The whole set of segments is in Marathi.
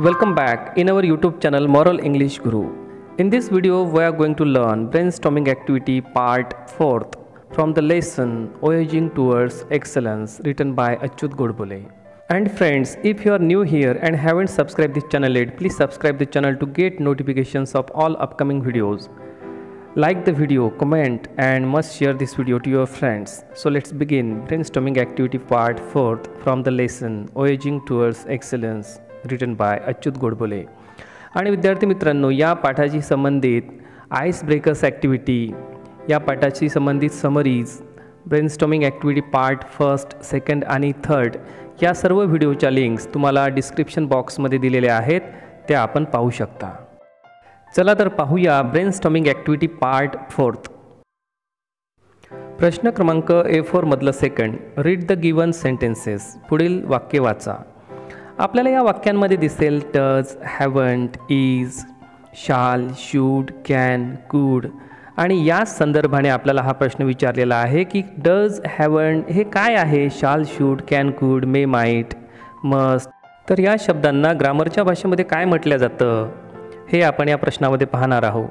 Welcome back in our YouTube channel Moral English Guru. In this video we are going to learn brainstorming activity part 4th from the lesson Voyaging Towards Excellence written by Achyut Godbole. And friends, if you are new here and haven't subscribed this channel yet, please subscribe the channel to get notifications of all upcoming videos. Like the video, comment and must share this video to your friends. So let's begin brainstorming activity part 4th from the lesson Voyaging Towards Excellence written by Achyut Godbole. आणि विद्यार्थी मित्रांनो, या पाठाशी संबंधित आइस ब्रेकर्स ॲक्टिव्हिटी, या पाठाशी संबंधित summaries, brainstorming activity part 1st, 2nd आणि 3rd या सर्व व्हिडिओच्या लिंक्स तुम्हाला डिस्क्रिप्शन बॉक्समध्ये दिलेल्या आहेत, त्या आपण पाहू शकता. चला तर पाहूया ब्रेनस्टॉर्मिंग ॲक्टिव्हिटी पार्ट 4th. प्रश्न क्रमांक A4 मधलं 2nd. Read the given sentences. पुढील वाक्य वाचा. आपल्याला या वाक्यांमध्ये दिसेल डज, हॅवंट, इज, शाल, शूड, कॅन, कुड आणि या संदर्भाने आपल्याला हा प्रश्न विचारलेला आहे की डज, हॅवंट हे काय आहे. शाल, शूड, कॅन, कुड, मे, माईट, मस्ट. तर या शब्दांना ग्रामरच्या भाषेमध्ये काय म्हटलं जातं हे आपण या प्रश्नामध्ये पाहणार आहोत.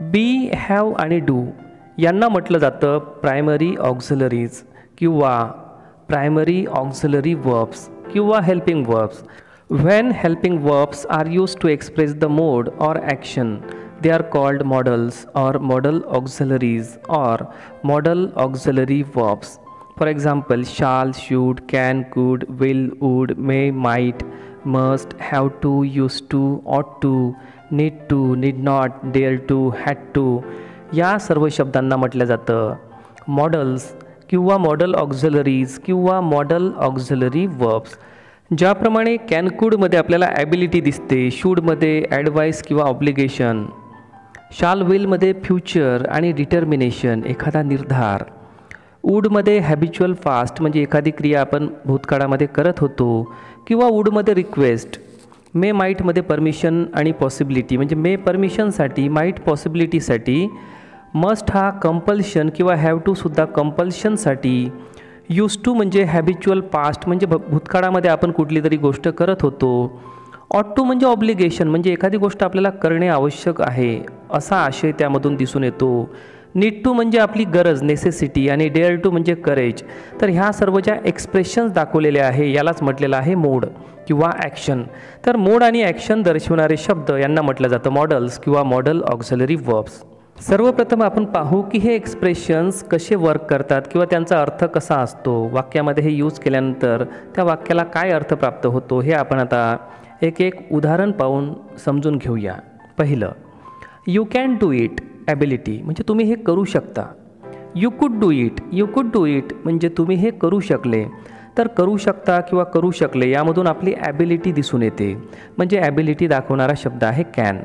बी, हॅव आणि डू यांना म्हटलं जातं प्रायमरी ऑक्झिलरीज किंवा प्रायमरी ऑक्झिलरी वर्ब्स किंवा helping verbs. When helping verbs are used to express the mode or action they are called modals or modal auxiliaries or modal auxiliary verbs. For example, shall, should, can, could, will, would, may, might, must, have to, used to, ought to, need to, need not, dare to, had to या सर्व शब्दांना म्हटलं जातं मॉडल्स किंवा मॉडल ऑक्झिलरीज किंवा मॉडल ऑक्झिलरी वर्ब्स. ज्याप्रमाणे कॅन, कुडमध्ये आपल्याला ॲबिलिटी दिसते, शूडमध्ये ॲडवाईस किंवा ऑब्लिगेशन, शाल, विलमध्ये फ्युचर आणि डिटर्मिनेशन एखादा निर्धार, वूडमध्ये हॅबिच्युअल फास्ट म्हणजे एखादी क्रिया आपण भूतकाळामध्ये करत होतो किंवा वूडमध्ये रिक्वेस्ट, मे, माईटमध्ये परमिशन आणि पॉसिबिलिटी म्हणजे मे परमिशनसाठी, माईट पॉसिबिलिटीसाठी, मस्ट हा कंपल्शन किंवा हॅव टू सुद्धा कंपल्शनसाठी, यूज टू म्हणजे हॅबिच्युअल पास्ट म्हणजे भूतकाळामध्ये आपण कुठली तरी गोष्ट करत होतो, ऑट टू म्हणजे ऑब्लिगेशन म्हणजे एखादी गोष्ट आपल्याला करणे आवश्यक आहे असा आशय त्यामधून दिसून येतो, नीड टू म्हणजे आपली गरज नेसेसिटी आणि डेअर टू म्हणजे करेज. तर ह्या सर्व ज्या एक्सप्रेशन्स दाखवलेल्या आहे यालाच म्हटलेलं आहे मोड किंवा ॲक्शन. तर मोड आणि ॲक्शन दर्शवणारे शब्द यांना म्हटलं जातं मॉडल्स किंवा मॉडल ऑक्झिलरी वर्ब्स. सर्वप्रथम आपण पाहू की हे एक्सप्रेशन्स कसे वर्क करतात किंवा त्यांचा अर्थ कसा असतो. वाक्यामध्ये हे यूज केल्यानंतर त्या वाक्याला काय अर्थ प्राप्त होतो हे आपण आता एक उदाहरण पाहून समजून घेऊया. पहिलं, you can do it ability म्हणजे तुम्ही हे करू शकता. यू कुड डू इट, यू कुड डू इट म्हणजे तुम्ही हे करू शकले. तर करू शकता किंवा करू शकले यामधून आपली ॲबिलिटी दिसून येते म्हणजे ॲबिलिटी दाखवणारा शब्द आहे कॅन.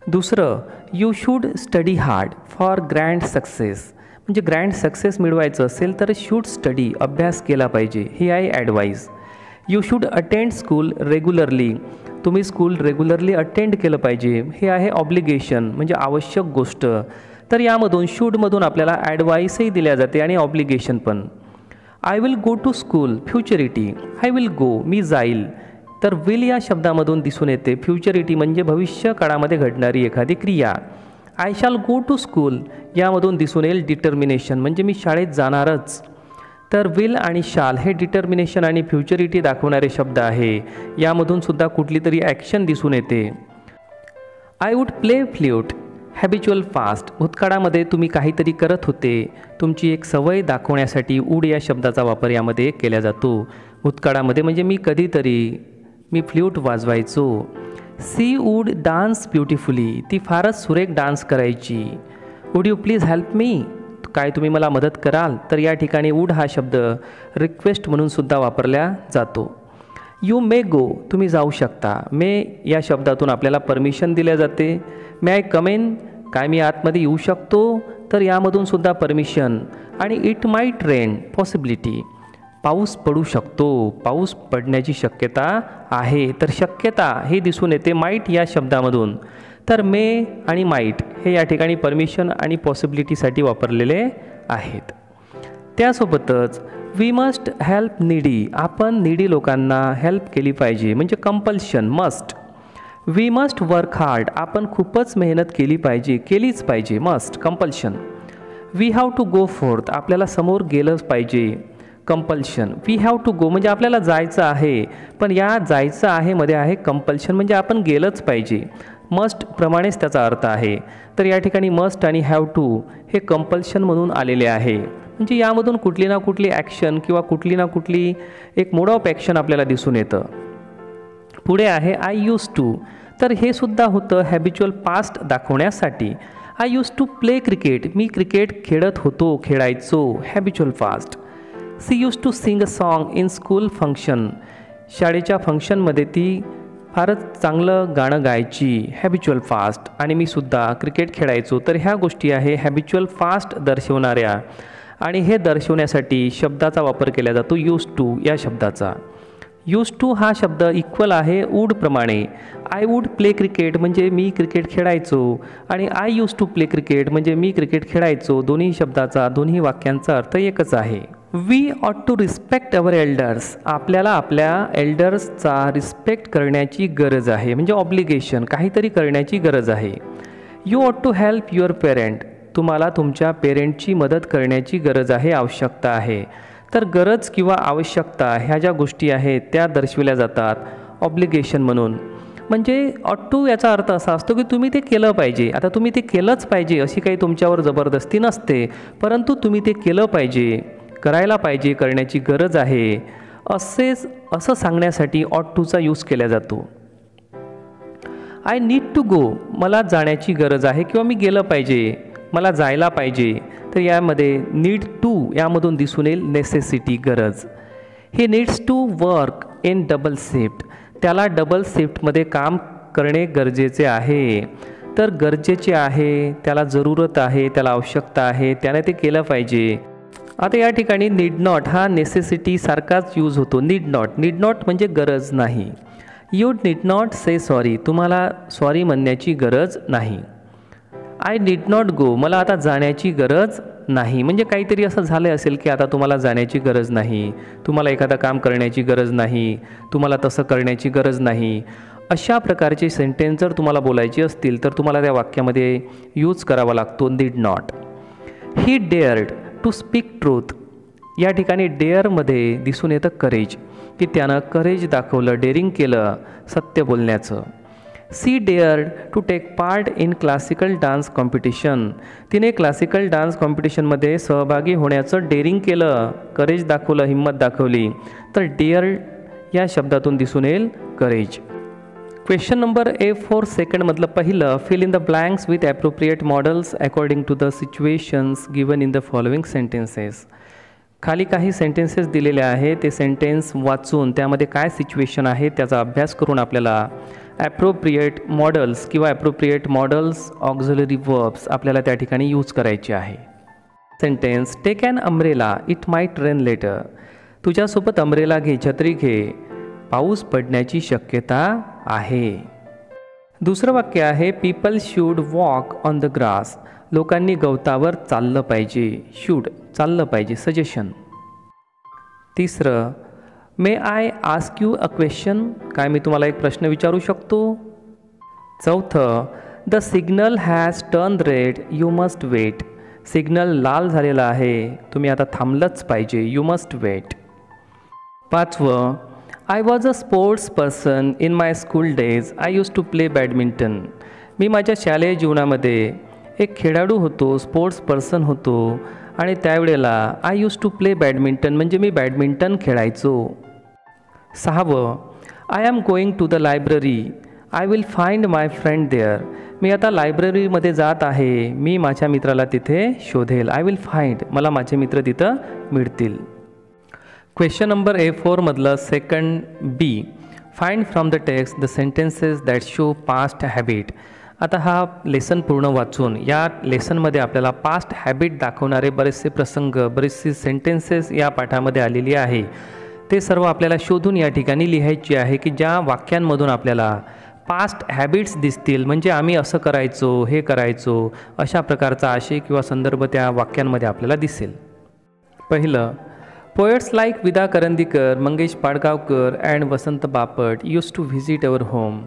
दुसरं, you should study hard for grand success म्हणजे ग्रँड सक्सेस मिळवायचं असेल तर शूड स्टडी अभ्यास केला पाहिजे ही आहे advice. You should attend school regularly तुम्ही स्कूल रेग्युलरली अटेंड केलं पाहिजे हे आहे ऑब्लिगेशन म्हणजे आवश्यक गोष्ट. तर यामधून शूडमधून आपल्याला ॲडवाईसही दिल्या जाते आणि ऑब्लिगेशन पण. I will go to school futurity, I will go मी जाईल. तर विल या शब्दामधून दिसून येते फ्युचरिटी म्हणजे भविष्य काळामध्ये घडणारी एखादी क्रिया. I shall go to school यामधून दिसून येईल डिटर्मिनेशन म्हणजे मी शाळेत जाणारच. तर विल आणि शाल हे डिटर्मिनेशन आणि फ्युचरिटी दाखवणारे शब्द आहे. यामधून सुद्धा कुठली तरी ॲक्शन दिसून येते. I would play flute habitual fast भूतकाळामध्ये तुम्ही काहीतरी करत होते, तुमची एक सवय दाखवण्यासाठी वूड या शब्दाचा वापर यामध्ये केला जातो. भूतकाळामध्ये म्हणजे मी कधीतरी मी फ्ल्यूट वाजवायचो. सी वूड डान्स ब्युटिफुली ती फारच सुरेख डान्स करायची. Would you please help me काय तुम्ही मला मदत कराल. तर या ठिकाणी वूड हा शब्द रिक्वेस्ट म्हणून सुद्धा वापरला जातो. यू मे गो तुम्ही जाऊ शकता. मे या शब्दातून आपल्याला परमिशन दिल्या जाते. मे आय कम इन काय मी आतमध्ये येऊ शकतो. तर यामधून सुद्धा परमिशन. आणि इट माईट रेन पॉसिबिलिटी पाऊस पडू शकतो, पाऊस पडण्याची शक्यता आहे. तर शक्यता हे दिसून येते माईट या शब्दामधून. तर मे आणि माईट हे या ठिकाणी परमिशन आणि पॉसिबिलिटीसाठी वापरलेले आहेत. त्यासोबतच वी मस्ट हेल्प नीडी, आपण नीडी लोकांना हेल्प केली पाहिजे म्हणजे compulsion must. We must work hard, आपण खूपच मेहनत केली पाहिजे, केलीच पाहिजे must compulsion. We have to go forth, आपल्याला समोर गेलंच पाहिजे compulsion. We have to go म्हणजे आपल्याला जायचं आहे, पण या जायचं आहे मध्ये आहे कंपल्शन म्हणजे आपण गेलंच पाहिजे. मस्ट प्रमाणेच त्याचा अर्थ आहे. तर या ठिकाणी मस्ट आणि हॅव टू हे कंपल्शन म्हणून आलेले आहे. म्हणजे यामधून कुठली ना कुठली ॲक्शन किंवा कुठली ना कुठली एक मोड ऑफ ॲक्शन आपल्याला दिसून येतं. पुढे आहे आय यूज टू, तर हे सुद्धा होतं हॅबिच्युअल पास्ट दाखवण्यासाठी. I use to play cricket, मी क्रिकेट खेळत होतो, खेळायचो habitual past. She use to sing a song in school function, शाळेच्या फंक्शनमध्ये ती फारच चांगलं गाणं गायची हॅबिच्युअल पास्ट. आणि मी सुद्धा क्रिकेट खेळायचो. तर ह्या गोष्टी आहे हॅबिच्युअल पास्ट दर्शवणाऱ्या आणि हे दर्शवण्यासाठी शब्दाचा वापर केला जातो यूज टू या शब्दाचा. यूज टू हा शब्द इक्वल आहे वूड प्रमाणे. आय वूड प्ले क्रिकेट म्हणजे मी क्रिकेट खेळायचो आणि I use to play cricket म्हणजे मी क्रिकेट खेळायचो. दोन्ही शब्दाचा दोन्ही वाक्यांचा अर्थ एकच आहे. वी ऑट टू रिस्पेक्ट अवर एल्डर्स, आपल्याला आपल्या एल्डर्सचा रिस्पेक्ट करण्याची गरज आहे म्हणजे ऑब्लिगेशन, काहीतरी करण्याची गरज आहे. यू ऑट टू हेल्प युअर पेरेंट, तुम्हाला तुमच्या पेरेंटची मदत करण्याची गरज आहे, आवश्यकता आहे. तर गरज किंवा आवश्यकता ह्या ज्या गोष्टी आहेत त्या दर्शविल्या जातात ऑब्लिगेशन म्हणून. म्हणजे ऑट टू याचा अर्थ असा असतो की तुम्ही ते केलं पाहिजे. आता तुम्ही ते केलंच पाहिजे अशी काही तुमच्यावर जबरदस्ती नसते, परंतु तुम्ही ते केलं पाहिजे, करायला पाहिजे, करण्याची गरज आहे असं सांगण्यासाठी ऑट टूचा यूज केला जातो. आय नीड टू गो, मला जाण्याची गरज आहे किंवा मी गेलं पाहिजे, मला जायला पाहिजे. तर यामध्ये नीड टू यामधून दिसून येईल नेसेसिटी, गरज. He needs to work in double shift, त्याला डबल शिफ्टमध्ये काम करणे गरजेचे आहे. तर गरजेचे आहे, त्याला जरूरत आहे, त्याला आवश्यकता आहे, त्याने ते केलं पाहिजे. आता या ठिकाणी नीड नॉट हा नेसेसिटी सारखाच यूज होतो. नीड नॉट म्हणजे गरज नाही. You need not say sorry, तुम्हाला सॉरी म्हणण्याची गरज नाही. आय नीड नॉट गो, मला आता जाण्याची गरज नाही. म्हणजे काहीतरी असं झालं असेल की आता तुम्हाला जाण्याची गरज नाही, तुम्हाला एखादं काम करण्याची गरज नाही, तुम्हाला तसं करण्याची गरज नाही. अशा प्रकारचे सेंटेन्स जर तुम्हाला बोलायचे असतील तर तुम्हाला त्या वाक्यामध्ये यूज करावा लागतो need not. He dared to speak truth, या ठिकाणी डेअरमध्ये दिसून येतं करेज, की त्यानं करेज दाखवलं, डेअरिंग केलं सत्य बोलण्याचं. She dared to take part in classical dance competition, तिने क्लासिकल डान्स कॉम्पिटिशनमध्ये सहभागी होण्याचं डेअरिंग केलं, करेज दाखवलं, हिंमत दाखवली. तर डेअर्ड या शब्दातून दिसून येईल करेज. क्वेश्चन नंबर A4 सेकंडमधलं पहिलं, fill in the blanks with appropriate modals according to the situations given in the following sentences. खाली काही सेंटेन्सेस दिलेले आहे, ते सेंटेन्स वाचून त्यामध्ये काय सिच्युएशन आहे त्याचा अभ्यास करून आपल्याला ॲप्रोप्रिएट मॉडल्स किंवा ॲप्रोप्रिएट मॉडल्स ऑक्झिलरी वर्ब्स आपल्याला त्या ठिकाणी यूज करायचे आहे. Sentence, take an umbrella it might rain later, तुझ्यासोबत अम्ब्रेला घे, छत्री घे, पाऊस पडण्याची शक्यता आहे. दुसरं वाक्य आहे, people should walk on the grass, लोकांनी गवतावर चाललं पाहिजे, शूड चाललं पाहिजे, सजेशन. तिसरं, may I ask you a question, काय मी तुम्हाला एक प्रश्न विचारू शकतो. चौथं, the signal has turn red you must wait, signal लाल झालेला आहे, तुम्ही आता थांबलंच पाहिजे, यू मस्ट वेट. पाचवं, I was a sports person in my school days, I use to play badminton, मी माझ्या शालेय जीवनामध्ये एक खेळाडू होतो, स्पोर्ट्स पर्सन होतो आणि त्यावेळेला I use to play badminton म्हणजे मी बॅडमिंटन खेळायचो. सहावं, I am going to the library, I will find my friend there, मी आता लायब्ररीमध्ये जात आहे, मी माझ्या मित्राला तिथे शोधेल, आय विल फाइंड, मला माझे मित्र तिथं मिळतील. क्वेश्चन नंबर A4 मधलं second B, find from the text the sentences that show past habit. आता हा लेसन पूर्ण वाचून या लेसनमध्ये आपल्याला पास्ट हॅबिट दाखवणारे बरेचसे प्रसंग, बरेचसे सेंटेन्सेस या पाठामध्ये आलेली आहे. ते सर्व आपल्याला शोधून या ठिकाणी लिहायचे आहे की ज्या वाक्यांमधून आपल्याला पास्ट हॅबिट्स दिसतील, म्हणजे आम्ही असं करायचो, हे करायचो, अशा प्रकारचा आशय किंवा संदर्भ त्या वाक्यांमध्ये आपल्याला दिसेल. पहिलं, Poets like Vida Karandikar, Mangesh Padgaonkar and Vasant Bapat used to visit our home.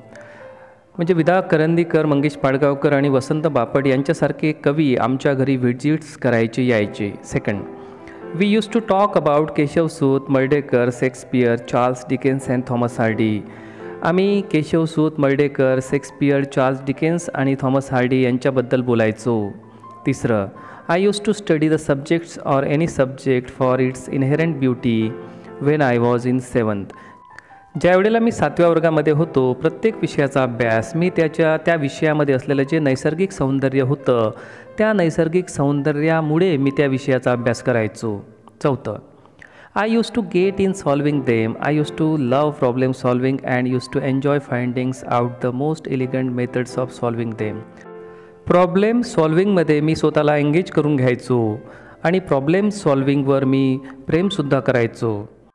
म्हणजे विदा करंदीकर, मंगेश पाडगावकर आणि वसंत बापट यांच्यासारखे कवी आमच्या घरी व्हिजिट्स करायचे यायचे. Second, we use to talk about Keshavsut, Mardhekar, Shakespeare, Charles Dickens and Thomas Hardy. आम्ही Keshavsut, Mardhekar, Shakespeare, Charles Dickens आणि थॉमस हार्डी यांच्याबद्दल बोलायचो. तिसरं, I use to study the subjects or any subject for its inherent beauty when I was in 7th. ज्या वेळेला मी 7व्या वर्गामध्ये होतो, प्रत्येक विषयाचा अभ्यास मी त्या विषयामध्ये असलेलं जे नैसर्गिक सौंदर्य होतं त्या नैसर्गिक सौंदर्यामुळे मी त्या विषयाचा अभ्यास करायचो. चौथं, I use to get in solving them. I use to love problem solving and use to enjoy findings out the most elegant methods of solving them. Problem सॉल्विंगमध्ये मी स्वतःला एंगेज करून घ्यायचो आणि प्रॉब्लेम सॉल्विंगवर मी प्रेमसुद्धा करायचो.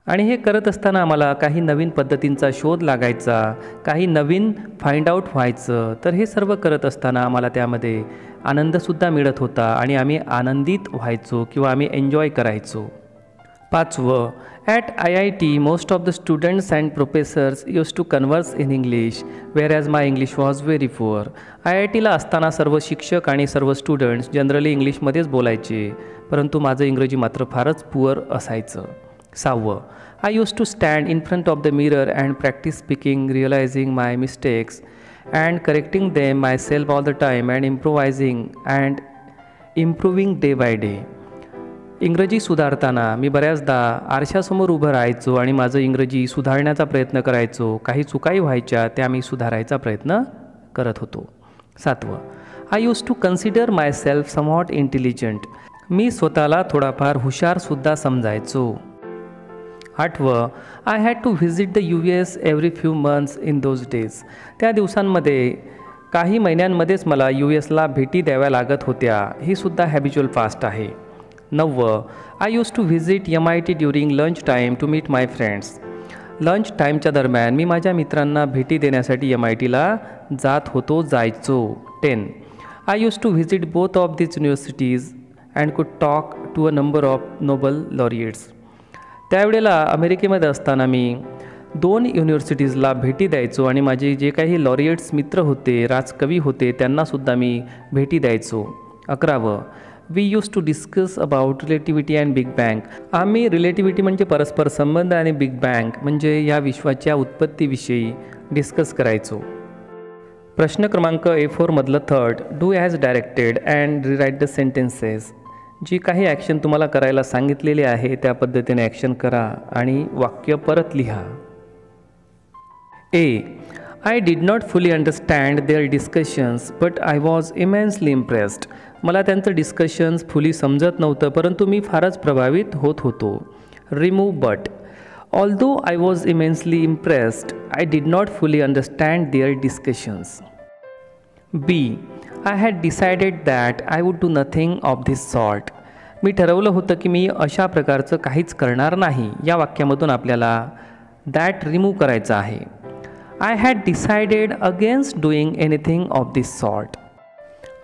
आणि हे करत असताना आम्हाला काही नवीन पद्धतींचा शोध लागायचा, काही नवीन फाइंड आउट व्हायचं. तर हे सर्व करत असताना आम्हाला त्यामध्ये आनंदसुद्धा मिळत होता आणि आम्ही आनंदित व्हायचो किंवा आम्ही एन्जॉय करायचो. पाचवं, at IIT most of the students and professors use to converse in English whereas my English was very poor. IITला असताना सर्व शिक्षक आणि सर्व स्टुडंट्स जनरली इंग्लिशमध्येच बोलायचे, परंतु माझं इंग्रजी मात्र फारच पुअर असायचं. सहावं, I use to stand in front of the mirror and practise speaking, realising my mistakes and correcting them myself all the time and improvising and improving day by day. इंग्रजी सुधारताना मी बऱ्याचदा आरशासमोर उभं राहायचो आणि माझं इंग्रजी सुधारण्याचा प्रयत्न करायचो. काही चुकाही व्हायच्या, त्या मी सुधारायचा प्रयत्न करत होतो. सातवं, I use to consider myself somewhat intelligent. मी स्वतःला थोडाफार हुशारसुद्धा समजायचो. आठवं, I had to visit the US every few months in those days. त्या दिवसांमध्ये काही महिन्यांमध्येच मला USला भेटी द्याव्या लागत होत्या. ही सुद्धा हॅबिच्युअल पास्ट आहे. नववं, I use to visit MIT during lunch time to meet my friends. Lunch टाईमच्या दरम्यान मी माझ्या मित्रांना भेटी देण्यासाठी MITला जायचो. 10, I use to visit both of this universities and could talk to a number of Nobel laureates. त्यावेळेला अमेरिकेमध्ये असताना मी 2 युनिव्हर्सिटीजला भेटी द्यायचो आणि माझे जे काही लॉरिएट्स मित्र होते, राजकवी होते, त्यांनासुद्धा मी भेटी द्यायचो. 11, we use to discuss about relativity and big bang. आम्ही रिलेटिव्हिटी म्हणजे परस्पर संबंध आणि बिग बँग म्हणजे या विश्वाच्या उत्पत्तीविषयी डिस्कस करायचो. प्रश्न क्रमांक A4 मधलं third, do as directed and rewrite the sentences. जी काही ॲक्शन तुम्हाला करायला सांगितलेली आहे त्या पद्धतीने ॲक्शन करा आणि वाक्य परत लिहा. A, I did not fully understand their discussions but I was immensely impressed. मला त्यांचं डिस्कशन्स फुली समजत नव्हतं, परंतु मी फारच प्रभावित होत होतो. Remove but. Although I was immensely impressed I did not fully understand their discussions. B, I had decided that I would do nothing of this sort. मी ठरवलं होतं की मी अशा प्रकारचं काहीच करणार नाही. या वाक्यामधून आपल्याला दॅट रिमूव्ह करायचं आहे. I had decided against doing anything of this sort.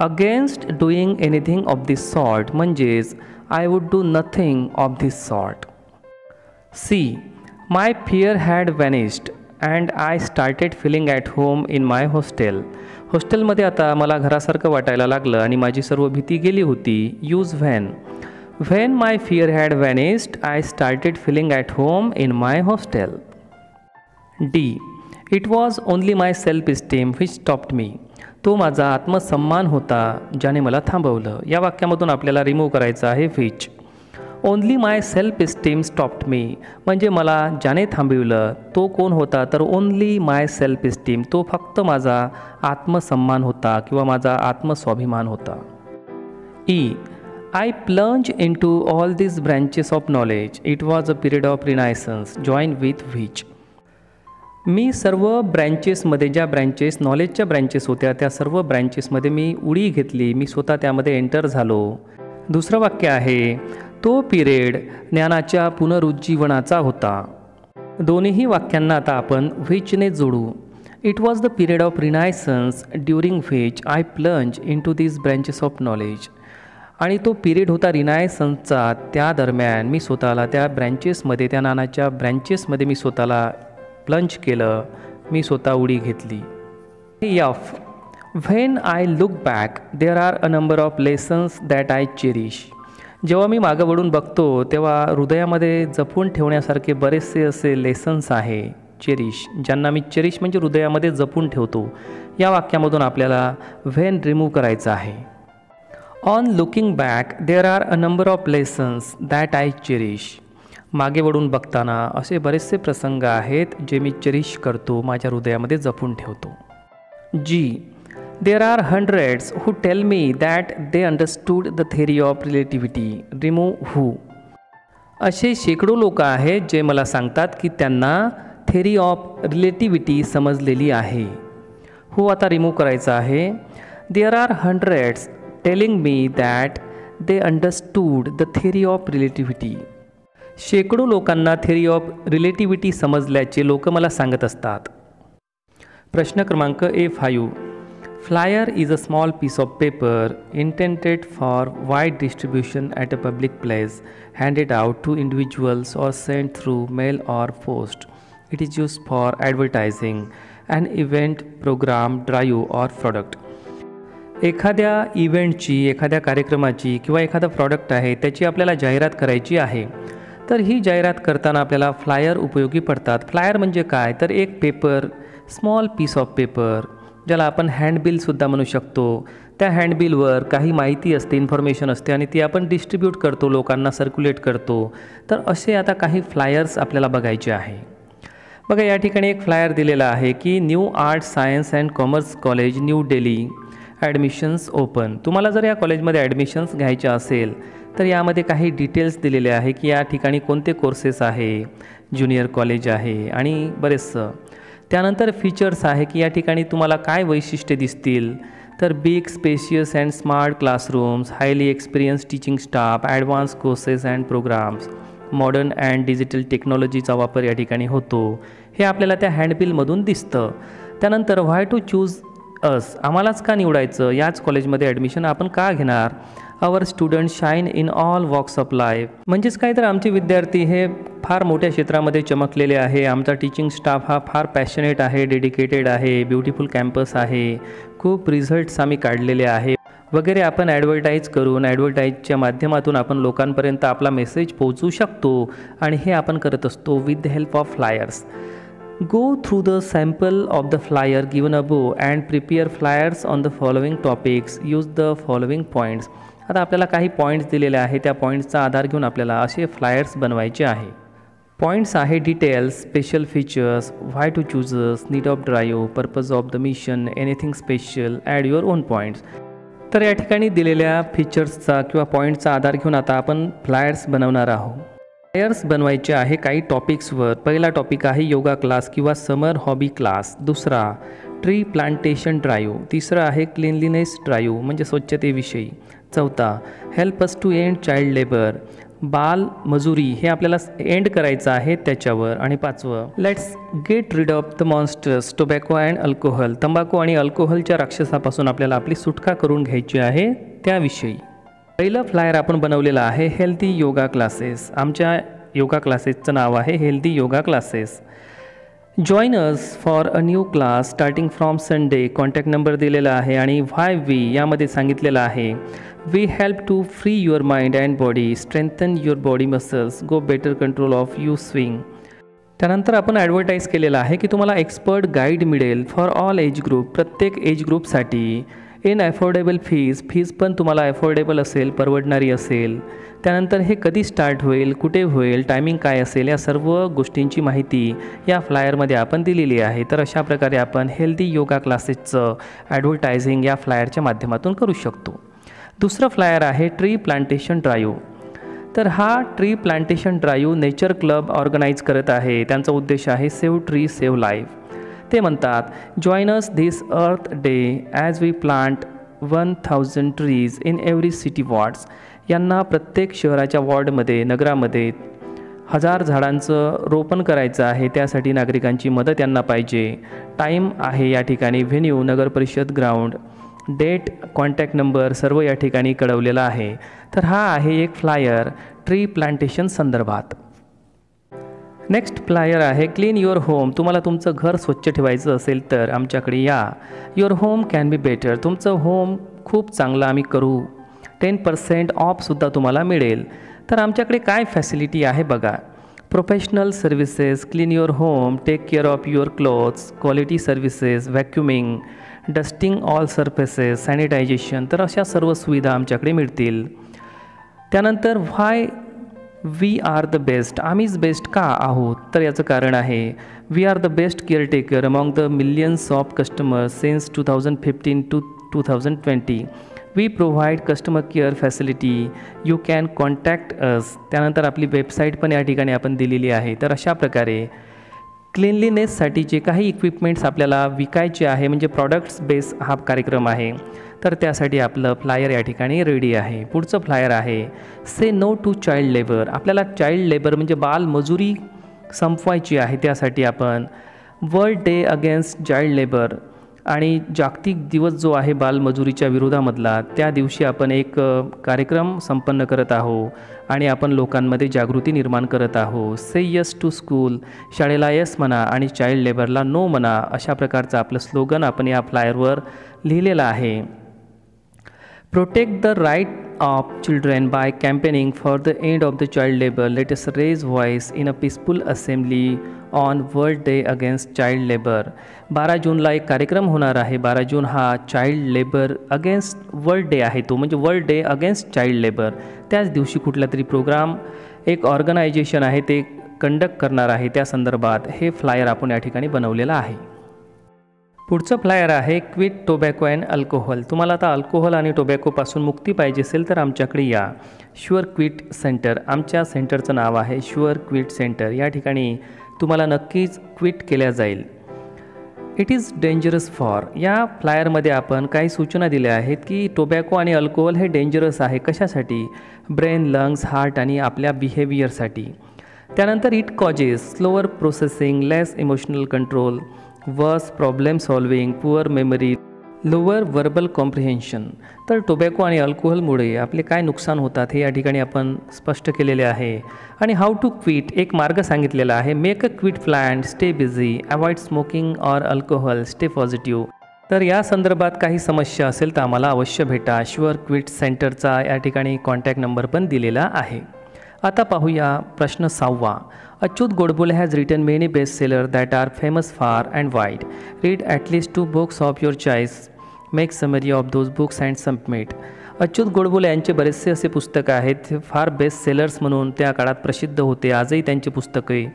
Against doing anything of this sort म्हणजेच I would do nothing of this sort. C, my fear had vanished and I started feeling at home in my hostel. हॉस्टेलमध्ये आता मला घरासारखं वाटायला लागलं आणि माझी सर्व भीती गेली होती. Use when. When my fear had vanished I started feeling at home in my hostel. D, it was only my self esteem which stopped me. तो माझा आत्मसन्मान होता ज्याने मला थांबवलं. या वाक्यामधून आपल्याला रिमूव्ह करायचं आहे which. Only my self esteem stopped me म्हणजे मला ज्याने थांबवलं तो कोण होता, तर ओनली माय सेल्फ इस्टीम, तो फक्त माझा आत्मसन्मान होता किंवा माझा आत्मस्वाभिमान होता. E, I plunge into all this branches of knowledge. It was a period of renaissance join with which. मी सर्व ब्रँचेसमध्ये, ज्या ब्रँचेस नॉलेजच्या ब्रँचेस होत्या त्या सर्व ब्रँचेसमध्ये मी उडी घेतली, मी स्वतः त्यामध्ये एंटर झालो. दुसरं वाक्य आहे, तो पिरियड ज्ञानाच्या पुनरुज्जीवनाचा होता. दोन्हीही वाक्यांना आता आपण व्हिचने जोडू. It was the period of renaissance during which I plunge into these branches of knowledge. आणि तो पिरियड होता रिनायसन्सचा. त्या दरम्यान मी स्वतःला त्या ब्रँचेसमध्ये, त्या नाण्याच्या ब्रँचेसमध्ये मी स्वतःला प्लंज केलं, मी स्वतः उडी घेतली. F, when I look back there are a number of lessons that I cherish. जेव्हा मी मागं वळून बघतो तेव्हा हृदयामध्ये जपून ठेवण्यासारखे बरेचसे असे लेसन्स आहे, चेरिश, ज्यांना मी चेरिश म्हणजे हृदयामध्ये जपून ठेवतो. या वाक्यामधून आपल्याला व्हेन रिमूव्ह करायचं आहे. On looking back there are a number of lessons that I cherish. मागे वळून बघताना असे बरेचसे प्रसंग आहेत जे मी चेरिश करतो, माझ्या हृदयामध्ये जपून ठेवतो. G, there are hundreds who tell me that they understood the theory of relativity. Remove who. असे शेकडो लोक आहेत जे मला सांगतात की त्यांना थेरी ऑफ रिलेटिव्हिटी समजलेली आहे. हू आता रिमूव्ह करायचा आहे. There are hundreds telling me that they understood the theory of relativity. शेकडो लोकांना थेरी ऑफ रिलेटिव्हिटी समजल्याचे लोक मला सांगत असतात. प्रश्न क्रमांक A5. Flier is a small piece of paper intended for wide distribution at a public place, handed out to individuals or send through mail or post. It is use for advertising and event, program, drive or product. एखाद्या इव्हेंटची, एखाद्या कार्यक्रमाची किंवा एखादा प्रॉडक्ट आहे त्याची आपल्याला जाहिरात करायची आहे, तर ही जाहिरात करताना आपल्याला फ्लायर उपयोगी पडतात. फ्लायर म्हणजे काय, तर एक paper, small piece of paper, ज्याला आपण हँडबिलसुद्धा म्हणू शकतो. त्या हँडबिलवर काही माहिती असते, इन्फॉर्मेशन असते आणि ती आपण डिस्ट्रीब्यूट करतो, लोकांना सर्क्युलेट करतो. तर असे आता काही फ्लायर्स आपल्याला बघायचे आहे. बघा, या ठिकाणी एक फ्लायर दिलेला आहे की new art, science and commerce college, new Delhi, admissions open. तुम्हाला जर या कॉलेजमध्ये ॲडमिशन्स घ्यायच्या असेल तर यामध्ये काही डिटेल्स दिलेले आहे की या ठिकाणी कोणते कोर्सेस आहे, ज्युनियर कॉलेज आहे आणि बरेचसं. त्यानंतर फीचर्स आहे की या ठिकाणी तुम्हाला काय वैशिष्ट्ये दिसतील, तर big, spacious and smart classrooms, highly experience teaching staff, advance courses and programs, modern and digital टेक्नॉलॉजीचा वापर या ठिकाणी होतो. हे आपल्याला त्या हँडबिलमधून दिसतं. त्यानंतर व्हाय टू चूज अस, आम्हालाच का निवडायचं, याच कॉलेजमध्ये ॲडमिशन आपण का घेणार. Our student shine in all walks of life. म्हणजेच काय, तर आमचे विद्यार्थी हे फार मोठ्या क्षेत्रामध्ये चमकलेले आहे. आमचा टीचिंग स्टाफ हा फार पॅशनेट आहे, डेडिकेटेड आहे, ब्युटिफुल कॅम्पस आहे, खूप रिझल्ट्स आम्ही काढलेले आहे वगैरे. आपण ॲडव्हर्टाईज करून, ॲडव्हर्टाईजच्या माध्यमातून आपण लोकांपर्यंत आपला मेसेज पोहोचवू शकतो आणि हे आपण करत असतो with the help of flyers. Go through the sample of the flyer given above and prepare flyers on the following topics. Use the following points. आता आपल्याला काही पॉईंट्स दिलेले आहे, त्या पॉईंट्सचा आधार घेऊन आपल्याला असे फ्लायर्स बनवायचे आहे. पॉईंट्स आहे details, special features, why to choosers, need of drive, purpose of the mission, anything special, add your own points. तर या ठिकाणी दिलेल्या फीचर्सचा किंवा पॉईंटचा आधार घेऊन आता आपण फ्लायर्स बनवणार आहोत. फ्लायर्स बनवायचे आहे काही टॉपिक्सवर. पहिला टॉपिक आहे योगा क्लास किंवा समर हॉबी क्लास. दुसरा ट्री प्लांटेशन ड्राईव्ह. तिसरा आहे क्लिनलीनेस ड्राईव्ह म्हणजे स्वच्छतेविषयी. चौथा help us to end child labour, बाल मजुरी हे आपल्याला एंड करायचं आहे त्याच्यावर. आणि पाचवं let's get rid of the monsters, tobacco and alcohol, तंबाखू आणि अल्कोहोलच्या राक्षसापासून आपल्याला आपली सुटका करून घ्यायची आहे त्याविषयी. पहिलं फ्लायर आपण बनवलेलं आहे हेल्दी योगा क्लासेस. आमच्या योगा क्लासेसचं नाव आहे healthy yoga classes. Join us for a new class starting from Sunday. Contact number दिलेला आहे आणि व्हाय वी यामध्ये सांगितलेलं आहे we help to free your mind and body, strengthen your body muscles, go better control of you swing. त्यानंतर आपण ॲडव्हर्टाईज केलेलं आहे की तुम्हाला एक्सपर्ट गाईड मिळेल फॉर ऑल एज ग्रुप, प्रत्येक एज ग्रुपसाठी. इन अफोर्डेबल फीज पण तुम्हाला अफोर्डेबल असेल, परवडणारी असेल. त्यानंतर हे कधी स्टार्ट होईल, कुठे होईल, टायमिंग काय असेल, या सर्व गोष्टींची माहिती या फ्लायरमध्ये आपण दिलेली आहे. तर अशा प्रकारे आपण हेल्दी योगा क्लासेसचं ॲडव्हर्टायझिंग या फ्लायरच्या माध्यमातून करू शकतो. दुसरं फ्लायर आहे ट्री प्लांटेशन ड्राईव्ह. तर हा tree plantation drive nature club organise करत आहे. त्यांचा उद्देश आहे सेव्ह ट्री सेव्ह लाईफ. ते म्हणतात join us this earth day as we plant 1000 trees in every city wards. यांना प्रत्येक शहराच्या वॉर्डमध्ये, नगरामध्ये 1000 झाडांचं रोपण करायचं आहे. त्यासाठी नागरिकांची मदत यांना पाहिजे. टाईम आहे या ठिकाणी व्हेन्यू नगर परिषद ग्राउंड. डेट, कॉन्टॅक्ट नंबर सर्व या ठिकाणी कळवलेला आहे. तर हा आहे एक फ्लायर ट्री प्लांटेशन संदर्भात. नेक्स्ट फ्लायर आहे क्लीन युअर होम. तुम्हाला तुमचं घर स्वच्छ ठेवायचं असेल तर आमच्याकडे या. Your home can be better. तुमचं होम खूप चांगलं आम्ही करू. 10% ऑफसुद्धा तुम्हाला मिळेल. तर आमच्याकडे काय फॅसिलिटी आहे बघा. Professional services, clean your home, take care of your clothes, quality services, vacuuming, dusting all surfaces, sanitisation. तर अशा सर्व सुविधा आमच्याकडे मिळतील. त्यानंतर why we are the best. आम्हीच बेस्ट का आहोत? तर याचं कारण आहे we are the best caretaker among the millions of customers since 2015 to 2020. We provide customer care facility. You can contact us. त्यानंतर आपली वेबसाईट पण या ठिकाणी आपण दिलेली आहे. तर अशा प्रकारे क्लिनलीनेससाठी जे काही इक्विपमेंट्स आपल्याला विकायचे आहे, म्हणजे प्रॉडक्ट्स बेस हा कार्यक्रम आहे. तर त्यासाठी आपलं फ्लायर या ठिकाणी रेडी आहे. पुढचं फ्लायर आहे से नो टू चाइल्ड लेबर. आपल्याला चाइल्ड लेबर म्हणजे बालमजुरी संपवायची आहे. त्यासाठी आपण world day against child labour आणि जागतिक दिवस जो आहे बालमजुरीच्या विरोधामधला, त्या दिवशी आपण एक कार्यक्रम संपन्न करत आहोत आणि आपण लोकांमध्ये जागृती निर्माण करत आहोत. से यस टू स्कूल. शाळेला यस म्हणा आणि चाइल्ड लेबरला नो म्हणा. अशा प्रकारचं आपलं स्लोगन आपण या फ्लायरवर लिहिलेलं आहे. Protect the right of children by campaigning for the end of the child labour. Let us raise voice in a peaceful assembly on world day against child labour. 12 जूनला एक कार्यक्रम होणार आहे. 12 जून हा child labour against world day आहे. तो म्हणजे world day against child labour. त्याच दिवशी कुठला तरी प्रोग्राम एक ऑर्गनायझेशन आहे ते कंडक्ट करणार आहे. त्या संदर्भात हे फ्लायर आपण या ठिकाणी बनवलेलं आहे. पुढचं फ्लायर आहे क्विट टोबॅको अँड अल्कोहोल. तुम्हाला आता अल्कोहोल आणि टोबॅकोपासून मुक्ती पाहिजे असेल तर आमच्याकडे या. Sure quit centre. आमच्या सेंटरचं नाव आहे शुअर क्विट सेंटर. या ठिकाणी तुम्हाला नक्कीच क्विट केल्या जाईल. It is dangerous for. या फ्लायरमध्ये आपण काही सूचना दिल्या आहेत की टोबॅको आणि अल्कोहोल हे डेंजरस आहे. कशासाठी? ब्रेन, लंग्स, हार्ट आणि आपल्या बिहेवियरसाठी. त्यानंतर it causes slower processing, less emotional control, worse problem solving, poor memory, lower verbal comprehension. तर टोबॅको आणि अल्कोहोलमुळे आपले काय नुकसान होतात हे या ठिकाणी आपण स्पष्ट केलेले आहे. आणि हाऊ टू क्विट एक मार्ग सांगितलेला आहे. Make a quit plan, stay busy, avoid smoking or alcohol, stay positive. तर या संदर्भात काही समस्या असेल तर आम्हाला अवश्य भेटा. शुअर क्विट सेंटरचा या ठिकाणी कॉन्टॅक्ट नंबर पण दिलेला आहे. आता पाहूया प्रश्न 6. Achyut Godbole has written many best seller that are famous far and wide. Read at least 2 books of your choice. Make summary of those books and submit. Achyut Godbole यांचे बरेचसे असे पुस्तकं आहेत फार बेस्ट सेलर्स म्हणून त्या काळात प्रसिद्ध होते. आजही त्यांची पुस्तके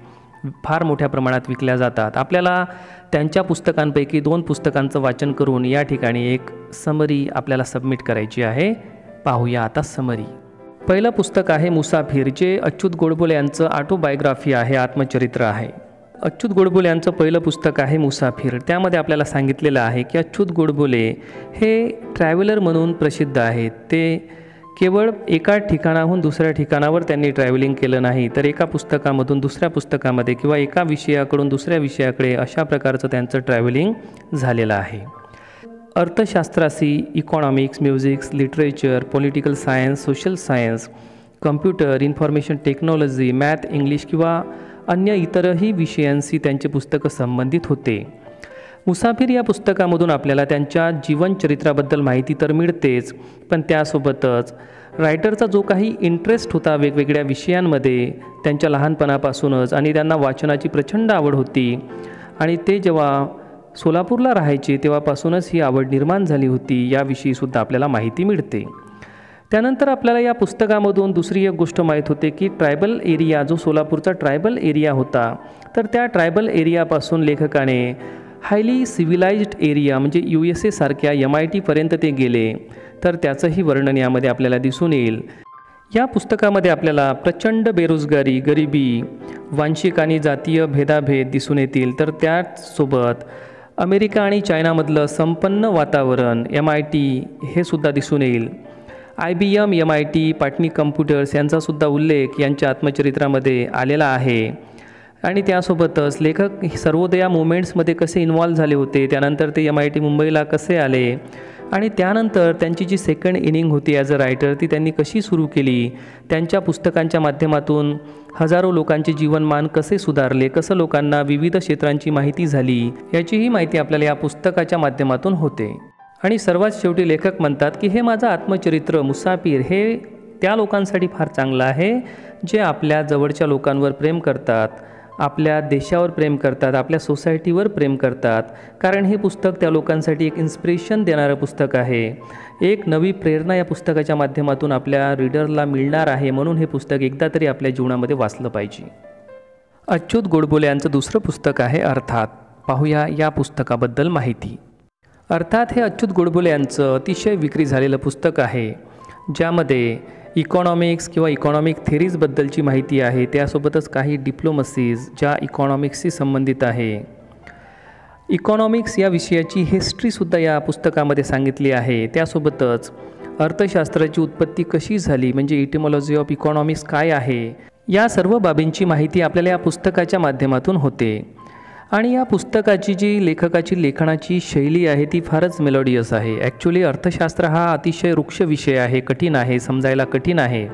फार मोठ्या प्रमाणात विकल्या जातात. आपल्याला त्यांच्या पुस्तकांपैकी 2 पुस्तकांचं वाचन करून या ठिकाणी एक समरी आपल्याला सबमिट करायची आहे. पाहूया आता समरी. पहिलं पुस्तक आहे मुसाफिर, जे अच्युत गोडबोले यांचं ऑटोबायोग्राफी आहे, आत्मचरित्र आहे. अच्युत गोडबोले यांचं पहिलं पुस्तक आहे मुसाफिर. त्यामध्ये आपल्याला सांगितलेलं आहे की अच्युत गोडबोले हे ट्रॅव्हलर म्हणून प्रसिद्ध आहेत. ते केवळ एका ठिकाणाहून दुसऱ्या ठिकाणावर त्यांनी ट्रॅव्हलिंग केलं नाही, तर एका पुस्तकामधून दुसऱ्या पुस्तकामध्ये किंवा एका विषयाकडून दुसऱ्या विषयाकडे अशा प्रकारचं त्यांचं ट्रॅव्हलिंग झालेलं आहे. अर्थशास्त्राशी, economics, musics, literature, political science, social science, computer, information technology, math, English किंवा अन्य इतरही विषयांशी त्यांचे पुस्तकं संबंधित होते. मुसाफिर या पुस्तकामधून आपल्याला त्यांच्या जीवनचरित्राबद्दल माहिती तर मिळतेच, पण त्यासोबतच रायटरचा जो काही इंटरेस्ट होता वेगवेगळ्या विषयांमध्ये त्यांच्या लहानपणापासूनच, आणि त्यांना वाचनाची प्रचंड आवड होती आणि ते जेव्हा सोलापूरला राहायचे तेव्हापासूनच ही आवड निर्माण झाली होती, याविषयी सुद्धा आपल्याला माहिती मिळते. त्यानंतर आपल्याला या पुस्तकामधून दुसरी एक गोष्ट माहीत होते की ट्रायबल एरिया, जो सोलापूरचा ट्रायबल एरिया होता, तर त्या ट्रायबल एरियापासून लेखकाने हायली सिव्हिलाइज्ड एरिया म्हणजे USA सारख्या MIT ते गेले, तर त्याचंही वर्णन यामध्ये आपल्याला दिसून येईल. या पुस्तकामध्ये आपल्याला प्रचंड बेरोजगारी, गरिबी, वांशिक आणि जातीय भेदाभेद दिसून येतील. तर त्याचसोबत अमेरिका आणि चायनामधलं संपन्न वातावरण, MIT हे सुद्धा दिसून येईल. IBM, MIT, पाटणी कम्प्युटर्स यांचासुद्धा उल्लेख यांच्या आत्मचरित्रामध्ये आलेला आहे. आणि त्यासोबतच लेखक सर्वोदया मुवमेंट्समध्ये कसे इन्व्हॉल्व झाले होते, त्यानंतर ते MIT मुंबईला कसे आले, आणि त्यानंतर त्यांची जी सेकंड इनिंग होती ॲज अ रायटर ती त्यांनी कशी सुरू केली, त्यांच्या पुस्तकांच्या माध्यमातून हजारो लोकांचे जीवनमान कसे सुधारले, कसं लोकांना विविध क्षेत्रांची माहिती झाली, याचीही माहिती आपल्याला या पुस्तकाच्या माध्यमातून होते. आणि सर्वात शेवटी लेखक म्हणतात की हे माझं आत्मचरित्र मुसाफिर हे त्या लोकांसाठी फार चांगलं आहे जे आपल्या जवळच्या लोकांवर प्रेम करतात, आपल्या देशावर प्रेम करतात, आपल्या सोसायटीवर प्रेम करतात. कारण हे पुस्तक त्या लोकांसाठी एक इन्स्पिरेशन देणारं पुस्तक आहे. एक नवी प्रेरणा या पुस्तकाच्या माध्यमातून आपल्या रीडरला मिळणार आहे. म्हणून हे पुस्तक एकदा तरी आपल्या जीवनामध्ये वाचलं पाहिजे. अच्युत गोडबोले यांचं दुसरं पुस्तक आहे अर्थात. पाहूया या पुस्तकाबद्दल माहिती. अर्थात हे अच्युत गोडबोले यांचं अतिशय विक्री झालेलं पुस्तक आहे, ज्यामध्ये इकॉनॉमिक्स किंवा इकॉनॉमिक थेरीजबद्दलची माहिती आहे. त्यासोबतच काही डिप्लोमसीज ज्या इकॉनॉमिक्सशी संबंधित आहे. इकॉनॉमिक्स या विषयाची हिस्ट्रीसुद्धा या पुस्तकामध्ये सांगितली आहे. त्यासोबतच अर्थशास्त्राची उत्पत्ती कशी झाली, म्हणजे इटिमॉलॉजी ऑफ इकॉनॉमिक्स काय आहे, या सर्व बाबींची माहिती आपल्याला या पुस्तकाच्या माध्यमातून होते. आणि या पुस्तकाची जी लेखकाची लेखनाची शैली आहे ती फारच मेलोडियस आहे. ॲक्च्युली अर्थशास्त्र हा अतिशय रुक्ष विषय आहे, कठीण आहे, समजायला कठीण आहे.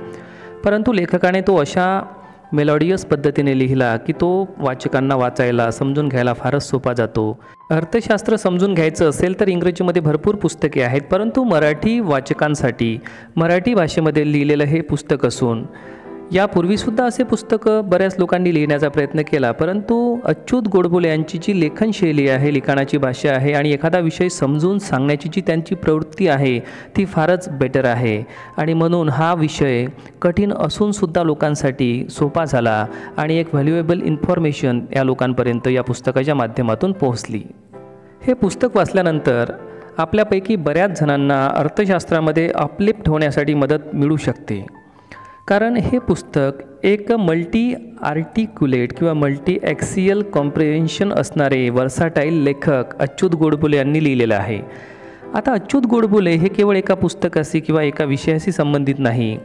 परंतु लेखकाने तो अशा मेलोडियस पद्धतीने लिहिला की तो वाचकांना वाचायला समजून घ्यायला फारच सोपा जातो. अर्थशास्त्र समजून घ्यायचं असेल तर इंग्रजीमध्ये भरपूर पुस्तके आहेत, परंतु मराठी वाचकांसाठी मराठी भाषेमध्ये लिहिलेलं हे पुस्तक असून यापूर्वीसुद्धा असे पुस्तकं बऱ्याच लोकांनी लिहिण्याचा प्रयत्न केला, परंतु अच्युत गोडबोले यांची जी लेखनशैली आहे, लिखाणाची भाषा आहे आणि एखादा विषय समजून सांगण्याची जी त्यांची प्रवृत्ती आहे ती फारच बेटर आहे. आणि म्हणून हा विषय कठीण असूनसुद्धा लोकांसाठी सोपा झाला आणि एक व्हॅल्युएबल इन्फॉर्मेशन या लोकांपर्यंत या पुस्तकाच्या माध्यमातून पोहोचली. हे पुस्तक वाचल्यानंतर आपल्यापैकी बऱ्याच जणांना अर्थशास्त्रामध्ये अपलिफ्ट होण्यासाठी मदत मिळू शकते. कारण हे पुस्तक एक मल्टी आर्टिक्युलेट किंवा मल्टी ॲक्सियल कॉम्प्रिहेन्शन असणारे वर्साटाईल लेखक अच्युत गोडबोले यांनी लिहिलेलं आहे. आता अच्युत गोडबोले हे केवळ एका पुस्तकाशी किंवा एका विषयाशी संबंधित नाही.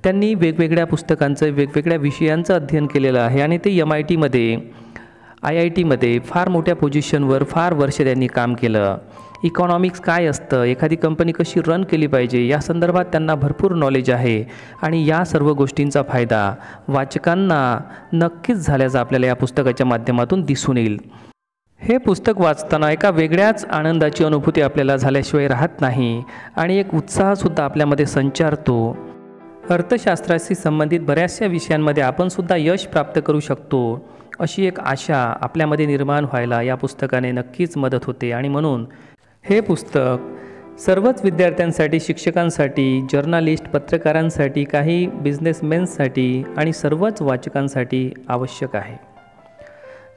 त्यांनी वेगवेगळ्या पुस्तकांचं वेगवेगळ्या विषयांचं अध्ययन केलेलं आहे आणि ते MITमध्ये IITमध्ये फार मोठ्या पोझिशनवर फार वर्ष त्यांनी काम केलं. इकॉनॉमिक्स काय असतं, एखादी कंपनी कशी रन केली पाहिजे या संदर्भात त्यांना भरपूर नॉलेज आहे. आणि या सर्व गोष्टींचा फायदा वाचकांना नक्कीच झाल्याचा आपल्याला या पुस्तकाच्या माध्यमातून दिसून येईल. हे पुस्तक वाचताना एका वेगळ्याच आनंदाची अनुभूती आपल्याला झाल्याशिवाय राहत नाही आणि एक उत्साहसुद्धा आपल्यामध्ये संचारतो. अर्थशास्त्राशी संबंधित बऱ्याचशा विषयांमध्ये आपणसुद्धा यश प्राप्त करू शकतो अशी एक आशा आपल्यामध्ये निर्माण व्हायला या पुस्तकाने नक्कीच मदत होते. आणि म्हणून हे पुस्तक सर्वच विद्यार्थ्यांसाठी, शिक्षकांसाठी, जर्नलिस्ट, पत्रकारांसाठी, काही बिझनेसमॅन्ससाठी आणि सर्वच वाचकांसाठी आवश्यक आहे.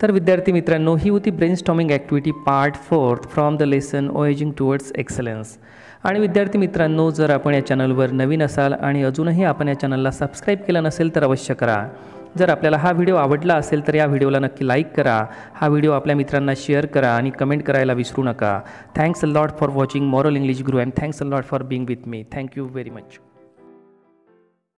तर विद्यार्थी मित्रांनो, ही होती brainstorming activity part 4 from the lesson voyaging towards excellence. आणि विद्यार्थी मित्रांनो, जर आपण या चॅनलवर नवीन असाल आणि अजूनही आपण या चॅनलला सबस्क्राईब केलं नसेल तर अवश्य करा. जर आपल्याला हा व्हिडिओ आवडला असेल तर या व्हिडिओला नक्की लाईक करा, हा व्हिडिओ आपल्या मित्रांना शेअर करा आणि कमेंट करायला विसरू नका. Thanks a lot for watching Moral English Guru and thanks a lot for being with me. Thank you very much.